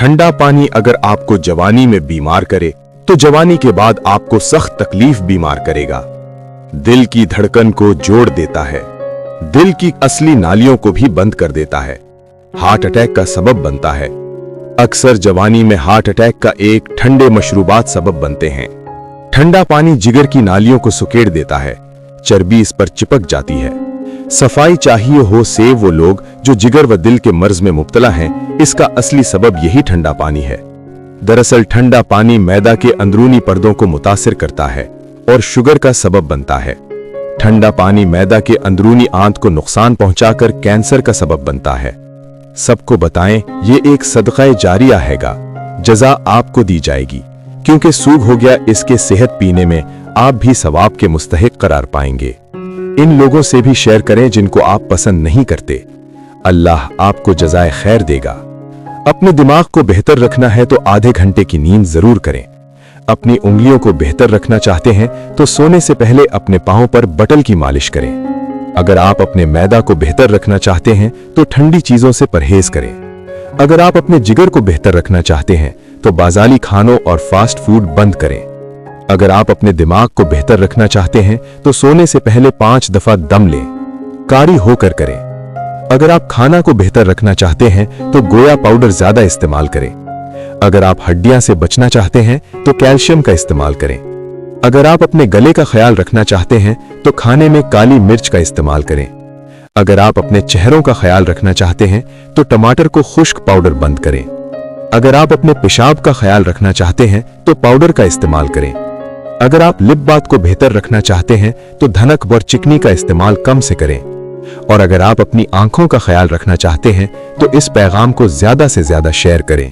ठंडा पानी अगर आपको जवानी में बीमार करे तो जवानी के बाद आपको सख्त तकलीफ बीमार करेगा। दिल की धड़कन को जोड़ देता है, दिल की असली नालियों को भी बंद कर देता है, हार्ट अटैक का सबब बनता है। अक्सर जवानी में हार्ट अटैक का एक ठंडे मशरूबात सबब बनते हैं। ठंडा पानी जिगर की नालियों को सुकेड़ देता है, चर्बी इस पर चिपक जाती है। सफाई चाहिए हो से वो लोग जो जिगर व दिल के मर्ज में मुब्तला हैं, इसका असली सबब यही ठंडा पानी है। दरअसल ठंडा पानी मैदा के अंदरूनी पर्दों को मुतासिर करता है और शुगर का सबब बनता है। ठंडा पानी मैदा के अंदरूनी आंत को नुकसान पहुंचाकर कैंसर का सबब बनता है। सबको बताएं, ये एक सदका जारिया हैगा, जज़ा आपको दी जाएगी, क्योंकि सूग हो गया इसके सेहत पीने में, आप भी सवाब के मुस्तहिक करार पाएंगे। इन लोगों से भी शेयर करें जिनको आप पसंद नहीं करते। अल्लाह आपको जज़ाए खैर देगा। अपने दिमाग को बेहतर रखना है तो आधे घंटे की नींद जरूर करें। अपनी उंगलियों को बेहतर रखना चाहते हैं तो सोने से पहले अपने पांवों पर बटल की मालिश करें। अगर आप अपने मैदा को बेहतर रखना चाहते हैं तो ठंडी चीजों से परहेज करें। अगर आप अपने जिगर को बेहतर रखना चाहते हैं तो बाजारी खानों और फास्ट फूड बंद करें। अगर आप अपने दिमाग को बेहतर रखना चाहते हैं तो सोने से पहले 5 दफा दम लें, कारी होकर करें। अगर आप खाना को बेहतर रखना चाहते हैं तो गोया पाउडर ज्यादा इस्तेमाल करें। अगर आप हड्डियां से बचना चाहते हैं तो कैल्शियम का इस्तेमाल करें। अगर आप अपने गले का ख्याल रखना चाहते हैं तो खाने में काली मिर्च का इस्तेमाल करें। अगर आप अपने चेहरों का ख्याल रखना चाहते हैं तो टमाटर को खुश्क पाउडर बंद करें। अगर आप अपने पेशाब का ख्याल रखना चाहते हैं तो पाउडर का इस्तेमाल करें। अगर आप लिप बात को बेहतर रखना चाहते हैं तो धनक और चिकनी का इस्तेमाल कम से करें। और अगर आप अपनी आंखों का ख्याल रखना चाहते हैं तो इस पैगाम को ज्यादा से ज्यादा शेयर करें।